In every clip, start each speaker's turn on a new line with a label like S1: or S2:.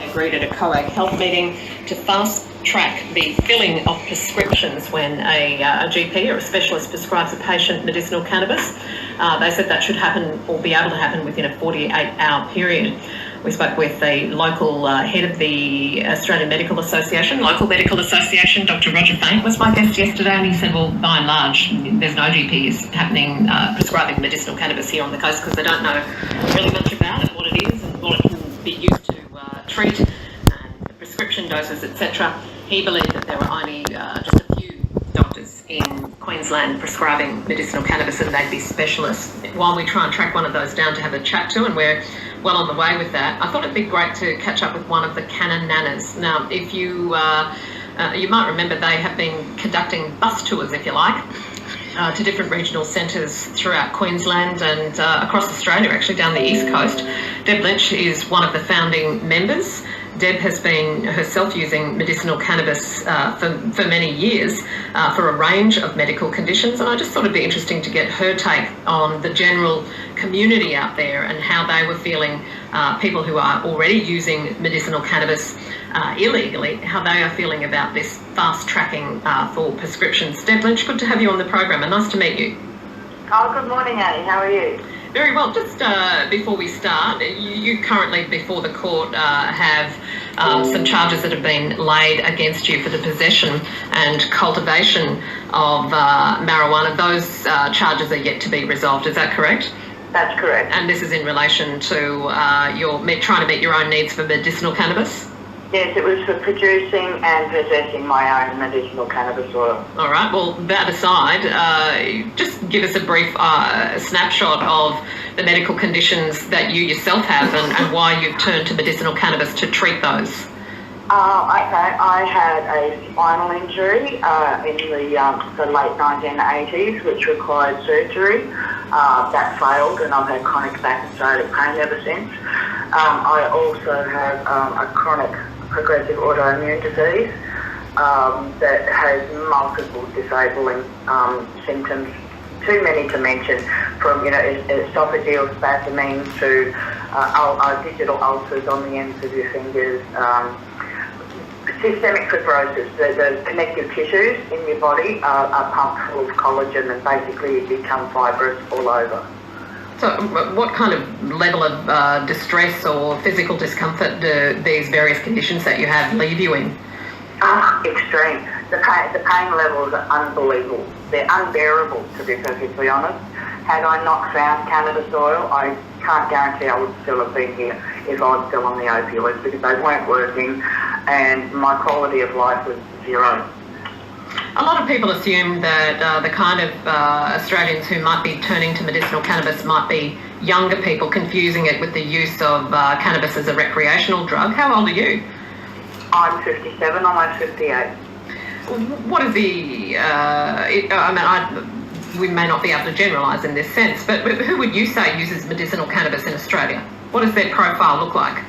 S1: agreed at a COAG health meeting to fast-track the filling of prescriptions when a GP or a specialist prescribes a patient medicinal cannabis. They said that should happen or be able to happen within a 48-hour period. We spoke with the local head of the Australian Medical Association, Dr. Roger Faint was my guest yesterday, and he said, well, by and large, there's no GPs happening prescribing medicinal cannabis here on the coast because they don't know really much about it, what it is and what it can be used to treat, and the prescription doses, etc. He believed that there were only just a few doctors in Queensland prescribing medicinal cannabis, and they'd be specialists. While we try and track one of those down to have a chat to, and we're well on the way with that, I thought it'd be great to catch up with one of the Canna Nanas. Now, if you might remember, they have been conducting bus tours, if you like, to different regional centres throughout Queensland and across Australia, actually down the east coast. Deb Lynch is one of the founding members. Deb has been herself using medicinal cannabis for many years for a range of medical conditions, and I just thought it'd be interesting to get her take on the general community out there and how they were feeling, people who are already using medicinal cannabis illegally, how they are feeling about this fast tracking for prescriptions. Deb Lynch, good to have you on the program, and nice to meet you.
S2: Oh, good morning, Annie. How are you?
S1: Very well. Just before we start, you currently before the court have some charges that have been laid against you for the possession and cultivation of marijuana. Those charges are yet to be resolved. Is that correct?
S2: That's correct.
S1: And this is in relation to your trying to meet your own needs for medicinal cannabis?
S2: Yes, it was for producing and possessing my own medicinal cannabis oil.
S1: All right. Well, that aside, just give us a brief snapshot of the medical conditions that you yourself have and why you've turned to medicinal cannabis to treat those.
S2: Okay. I had a spinal injury in the late 1980s, which required surgery. That failed, and I've had chronic back and sciatic pain ever since. I also have a chronic progressive autoimmune disease that has multiple disabling symptoms, too many to mention, from esophageal spasming to digital ulcers on the ends of your fingers, systemic fibrosis. The connective tissues in your body are pumped full of collagen, and basically you become fibrous all over.
S1: So what kind of level of distress or physical discomfort do these various conditions that you have leave you in?
S2: Extreme. The pain levels are unbelievable. They're unbearable, to be perfectly honest. Had I not found cannabis oil, I can't guarantee I would still have been here if I was still on the opioids, because they weren't working and my quality of life was zero.
S1: A lot of people assume that the kind of Australians who might be turning to medicinal cannabis might be younger people, confusing it with the use of cannabis as a recreational drug. How old are you?
S2: I'm 57, almost 58.
S1: What is the... we may not be able to generalise in this sense, but who would you say uses medicinal cannabis in Australia? What does their profile look like?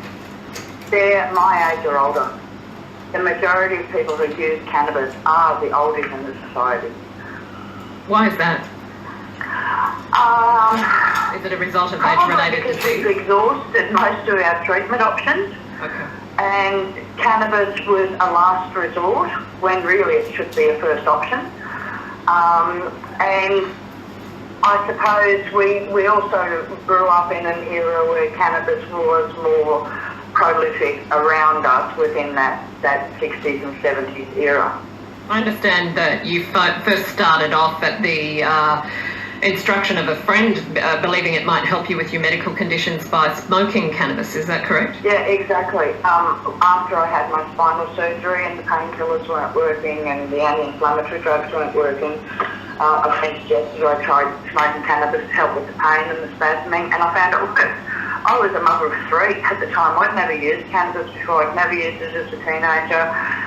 S2: They're my age or older. The majority of people who use cannabis are the oldest in the society.
S1: Why is that? Is it a result of age-related disease?
S2: We've exhausted most of our treatment options.
S1: Okay.
S2: And cannabis was a last resort when really it should be a first option. And I suppose we also grew up in an era where cannabis was more prolific around us within that 60s and 70s era.
S1: I understand that you first started off at the instruction of a friend, believing it might help you with your medical conditions by smoking cannabis. Is that correct?
S2: Yeah, exactly. After I had my spinal surgery and the painkillers weren't working and the anti-inflammatory drugs weren't working, a friend suggested I tried smoking cannabis to help with the pain and the spasming, and I found it worked. I was a mother of three at the time. I'd never used cannabis before. I'd never used it as a teenager,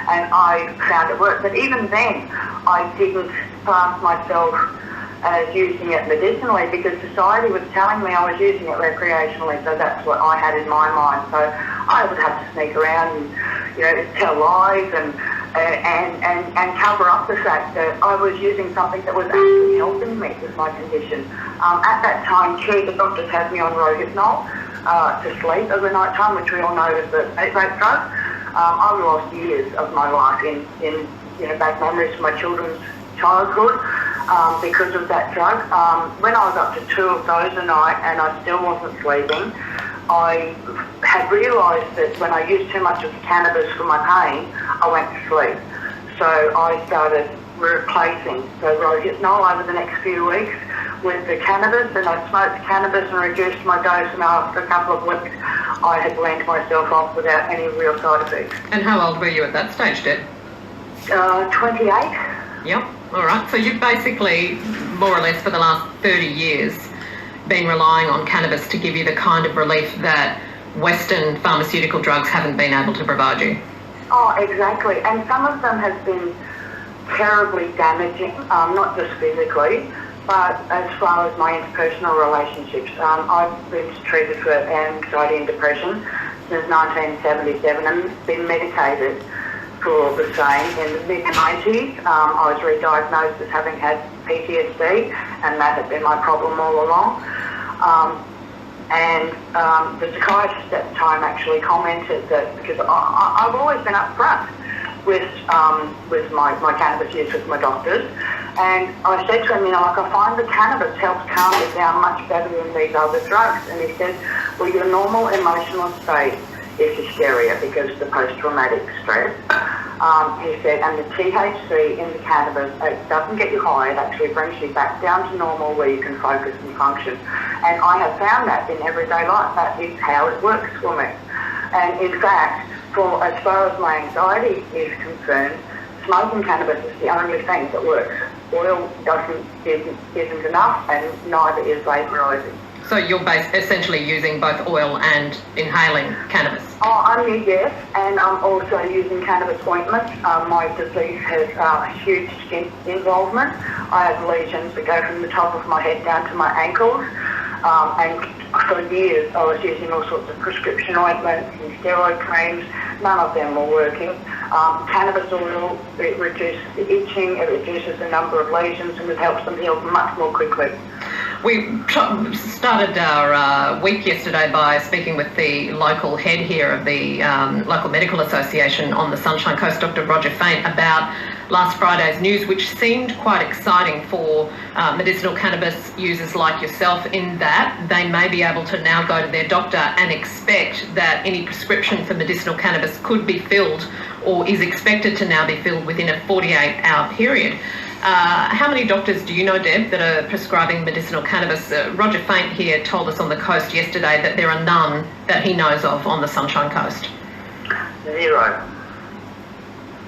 S2: and I found it worked. But even then, I didn't class myself as using it medicinally, because society was telling me I was using it recreationally, so that's what I had in my mind. So I would have to sneak around and, tell lies and and cover up the fact that I was using something that was actually helping me with my condition. At that time, too, the doctors had me on Rohypnol to sleep over night time, which we all know is the rape drug. I lost years of my life in bad memories of my children's childhood because of that drug. When I was up to 2 of those a night and I still wasn't sleeping, I had realised that when I used too much of the cannabis for my pain, I went to sleep. So I started replacing the Rohypnol over the next few weeks with the cannabis, and I smoked cannabis and reduced my dose, and after a couple of weeks I had weaned myself off without any real side effects.
S1: And how old were you at that stage, Deb?
S2: 28.
S1: Yep, all right. So you've basically, more or less for the last 30 years, been relying on cannabis to give you the kind of relief that Western pharmaceutical drugs haven't been able to provide you.
S2: Oh, exactly. And some of them have been terribly damaging, not just physically, but as far as my interpersonal relationships. I've been treated for anxiety and depression since 1977 and been medicated for the same. In the mid-90s, I was re-diagnosed as having had PTSD, and that had been my problem all along. The psychiatrist at the time actually commented that, because I've always been upfront with my cannabis use with my doctors, and I said to him, I find the cannabis helps calm me down much better than these other drugs. And he said, well, your normal emotional state is hysteria because of the post-traumatic stress. He said, and the THC in the cannabis, it doesn't get you high, it actually brings you back down to normal where you can focus and function. And I have found that in everyday life. That is how it works for me. And in fact, for as far as my anxiety is concerned, smoking cannabis is the only thing that works. Oil isn't enough, and neither is vaporizing.
S1: So you're essentially using both oil and inhaling cannabis?
S2: Yes, and I'm also using cannabis ointments. My disease has huge skin involvement. I have lesions that go from the top of my head down to my ankles. And for years I was using all sorts of prescription ointments and steroid creams. None of them were working. Cannabis oil, it reduces the itching, it reduces the number of lesions, and it helps them heal much more quickly.
S1: We started our week yesterday by speaking with the local head here of the local medical association on the Sunshine Coast, Dr. Roger Faint, about last Friday's news, which seemed quite exciting for medicinal cannabis users like yourself, in that they may be able to now go to their doctor and expect that any prescription for medicinal cannabis could be filled, or is expected to now be filled, within a 48-hour period. How many doctors do you know, Deb, that are prescribing medicinal cannabis? Roger Faint here told us on the coast yesterday that there are none that he knows of on the Sunshine Coast.
S2: Zero.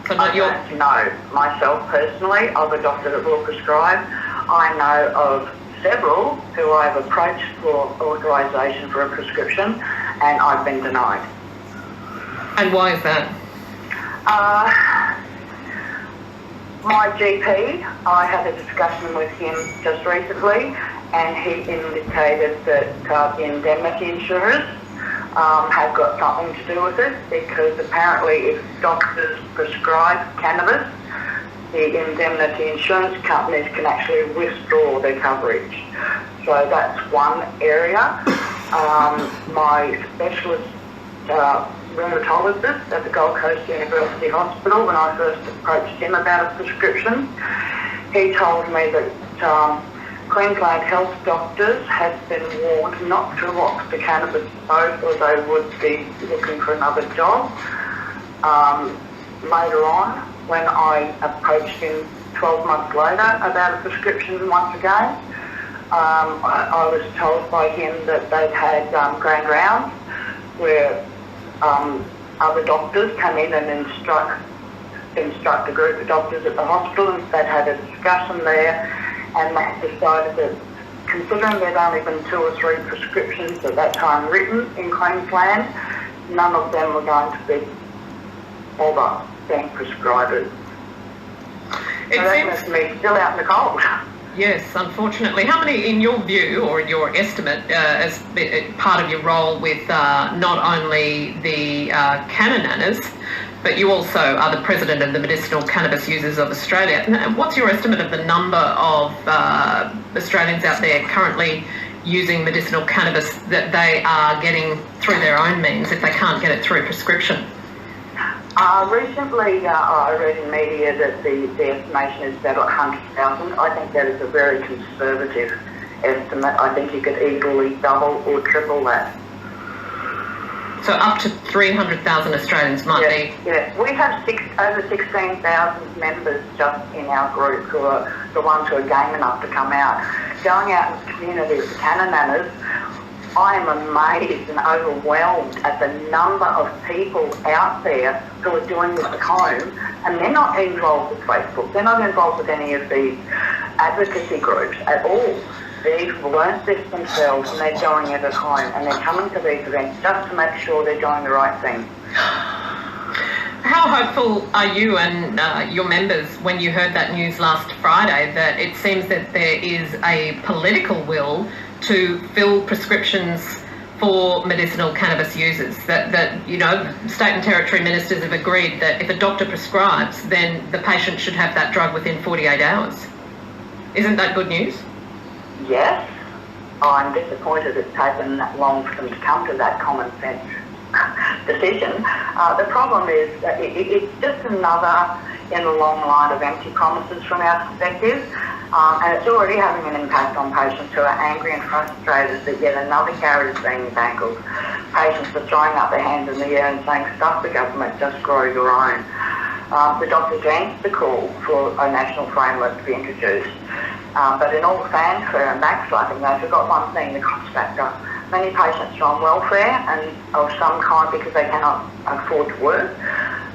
S1: So
S2: I don't know myself personally of a doctor that will prescribe. I know of several who I've approached for authorisation for a prescription, and I've been denied.
S1: And why is that?
S2: My GP, I had a discussion with him just recently, and he indicated that the indemnity insurers have got something to do with it, because apparently if doctors prescribe cannabis, the indemnity insurance companies can actually withdraw their coverage. So that's one area. My specialist rheumatologist at the Gold Coast University Hospital, when I first approached him about a prescription, he told me that Queensland health doctors had been warned not to rock the cannabis boat, or they would be looking for another job. Later on, when I approached him 12 months later about a prescription once again, I was told by him that they'd had grand rounds where other doctors come in and instruct a group of doctors at the hospital, and they'd had a discussion there, and they decided that, considering there'd only been 2 or 3 prescriptions at that time written in Queensland, none of them were going to be bother being prescribed. So that left me still out in the cold.
S1: Yes, unfortunately. How many, in your view or in your estimate, as part of your role with not only the Cannanas, but you also are the president of the Medicinal Cannabis Users of Australia. What's your estimate of the number of Australians out there currently using medicinal cannabis that they are getting through their own means if they can't get it through prescription?
S2: Recently, I read in media that the estimation is about 100,000. I think that is a very conservative estimate. I think you could easily double or triple that.
S3: So up to 300,000 Australians might be.
S2: Yeah, we have over 16,000 members just in our group who are the ones who are game enough to come out. Going out in the community with the Cannamanners, I am amazed and overwhelmed at the number of people out there who are doing this at home, and they're not involved with Facebook, they're not involved with any of these advocacy groups at all. They've learnt this themselves and they're doing it at home, and they're coming to these events just to make sure they're doing the right thing.
S3: How hopeful are you and your members when you heard that news last Friday that it seems that there is a political will to fill prescriptions for medicinal cannabis users, that you know, state and territory ministers have agreed that if a doctor prescribes, then the patient should have that drug within 48 hours? Isn't that good news?
S2: Yes, I'm disappointed it's taken that long for them to come to that common sense decision. The problem is that it's just another in the long line of empty promises from our perspective, and it's already having an impact on patients who are angry and frustrated that yet another carrot is being dangled. Patients are throwing up their hands in the air and saying, stuff the government, just grow your own. The doctors answered the call for a national framework to be introduced. But in all fanfare and backslapping, they forgot one thing, the cost factor. Many patients are on welfare and of some kind because they cannot afford to work.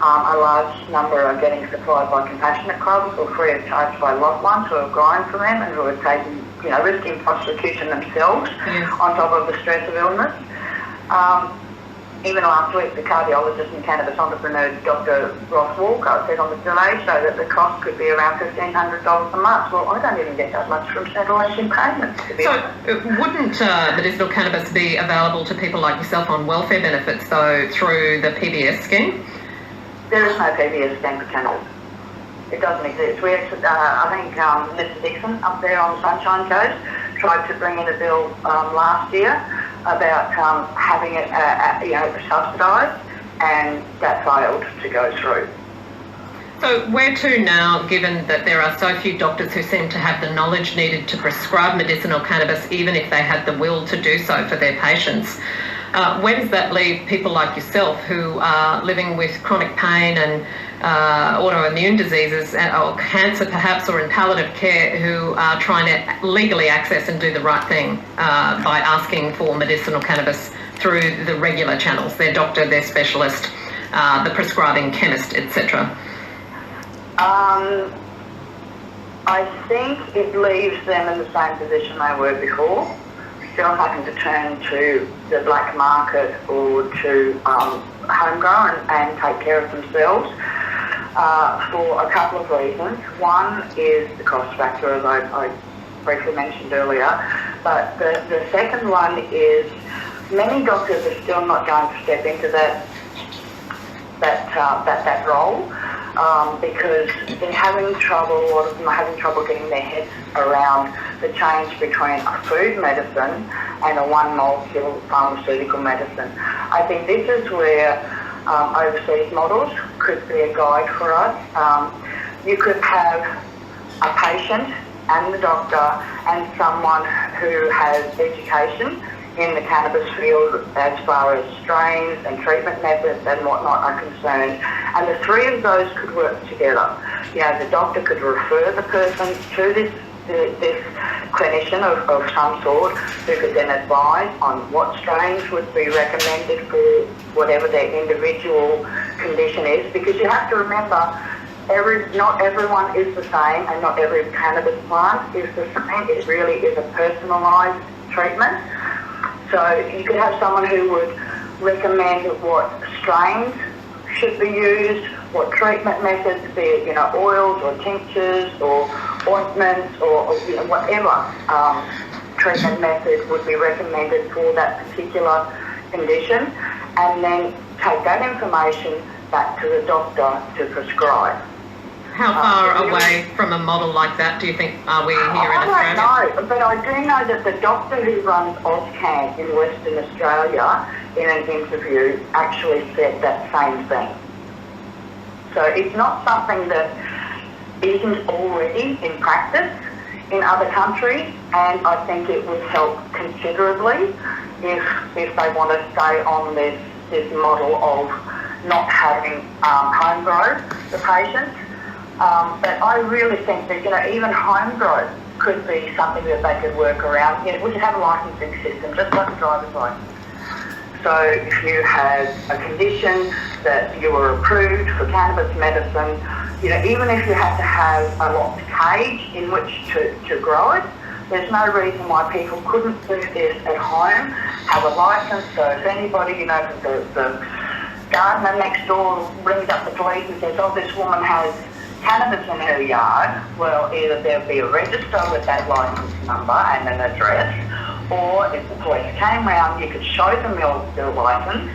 S2: A large number are getting supplied by compassionate clubs or free of charge by loved ones who are growing for them and who are taking, you know, risking prostitution themselves on top of the stress of illness. Even last week, the cardiologist and cannabis entrepreneur, Dr. Ross Walker, said on the Today Show that the cost could be around $1,500 a month. Well, I don't even get that much from settlement payments, to be honest.
S3: Wouldn't medicinal cannabis be available to people like yourself on welfare benefits, though, through the PBS scheme?
S2: There is no PBS scheme for cannabis. It doesn't exist. We actually, I think Mr. Dixon up there on the Sunshine Coast tried to bring in a bill last year about having it subsidised, and that failed to go through.
S3: So where to now, given that there are so few doctors who seem to have the knowledge needed to prescribe medicinal cannabis, even if they had the will to do so for their patients? Where does that leave people like yourself who are living with chronic pain and autoimmune diseases or cancer perhaps, or in palliative care, who are trying to legally access and do the right thing by asking for medicinal cannabis through the regular channels, their doctor, their specialist, the prescribing chemist, etc.?
S2: I think it leaves them in the same position they were before, still having to turn to the black market or to homegrown and take care of themselves for a couple of reasons. One is the cost factor, as I briefly mentioned earlier, but the second one is many doctors are still not going to step into that role because they're having trouble, a lot of them are having trouble getting their heads around the change between a food medicine and a one molecule pharmaceutical medicine. I think this is where overseas models could be a guide for us. You could have a patient and the doctor and someone who has education in the cannabis field as far as strains and treatment methods and whatnot are concerned. And the three of those could work together. You know, the doctor could refer the person to this clinician of some sort who could then advise on what strains would be recommended for whatever their individual condition is, because you have to remember not everyone is the same and not every cannabis plant is the same. It really is a personalised treatment. So you could have someone who would recommend what strains should be used, what treatment methods, be it, you know, oils or tinctures or ointments or you know, whatever treatment method would be recommended for that particular condition. And then take that information back to the doctor to prescribe.
S3: How far away from a model like that do you think are we here in Australia?
S2: I don't know, but I do know that the doctor who runs Auschan in Western Australia, in an interview, actually said that same thing. So it's not something that isn't already in practice in other countries, and I think it would help considerably if they want to stay on this model of not having home grow the patients. But I really think that, even home growth could be something that they could work around. We could have a licensing system, just like a driver's license. So if you had a condition that you were approved for cannabis medicine, even if you had to have a locked cage in which to grow it, there's no reason why people couldn't do this at home, have a license. So if anybody, the gardener next door rings up the police and says, oh, this woman has cannabis in her yard, well, either there'll be a register with that license number and an address, or if the police came round, you could show them your license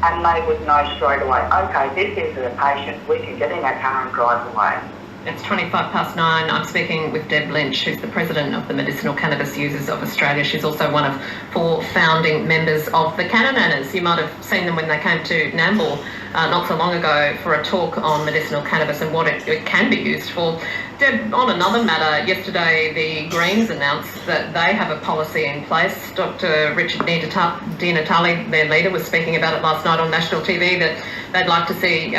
S2: and they would know straight away, okay, this is a patient, we can get in our car and drive away.
S3: It's 9:25. I'm speaking with Deb Lynch, who's the president of the Medicinal Cannabis Users of Australia. She's also one of 4 founding members of the Canna Nanas. You might have seen them when they came to Nambour not so long ago for a talk on medicinal cannabis and what it can be used for. Deb, on another matter, yesterday the Greens announced that they have a policy in place. Dr. Richard Di Natale, their leader, was speaking about it last night on national TV, that they'd like to see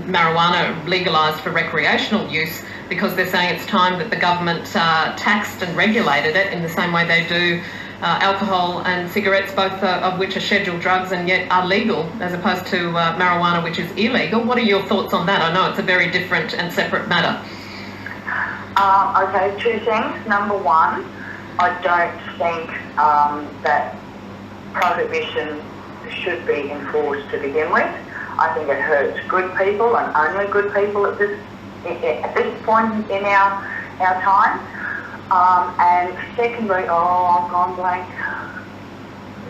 S3: marijuana legalised for recreational use, because they're saying it's time that the government taxed and regulated it in the same way they do alcohol and cigarettes, both of which are scheduled drugs and yet are legal, as opposed to marijuana, which is illegal. What are your thoughts on that? I know it's a very different and separate matter.
S2: Okay, 2 things. Number 1, I don't think that prohibition should be enforced to begin with. I think it hurts good people and only good people at this point in our time. And secondly, I've gone blank.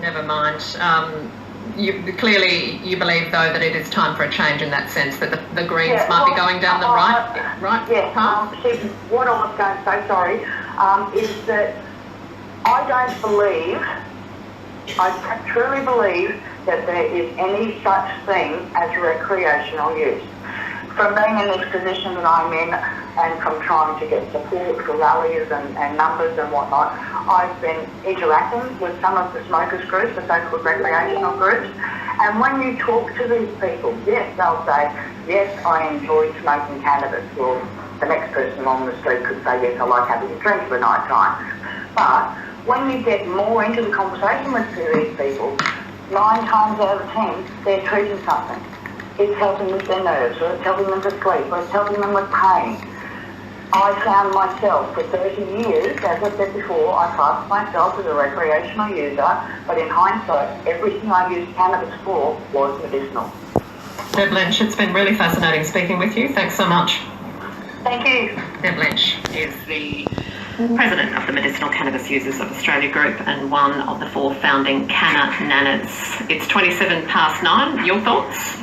S3: Never mind. Clearly you believe, though, that it is time for a change in that sense, that the Greens might be going down the right
S2: yes,
S3: path?
S2: See, what I was going to say, sorry, is that I truly believe that there is any such thing as recreational use. From being in this position that I'm in and from trying to get support for rallies and numbers and whatnot, I've been interacting with some of the smokers groups, the so-called recreational groups, and when you talk to these people, yes, they'll say, yes, I enjoy smoking cannabis. Well, the next person along the street could say, yes, I like having a drink for night time. But when you get more into the conversation with these people, 9 times out of 10, they're treating something. It's helping with their nerves, or it's helping them to sleep, or it's helping them with pain. I found myself for 30 years, as I said before, I classed myself as a recreational user, but in hindsight, everything I used cannabis for was medicinal.
S3: Deb Lynch, it's been really fascinating speaking with you. Thanks so much.
S2: Thank you.
S3: Deb Lynch is the president of the Medicinal Cannabis Users of Australia group and one of the 4 founding Canna Nanas. It's 9:27. Your thoughts?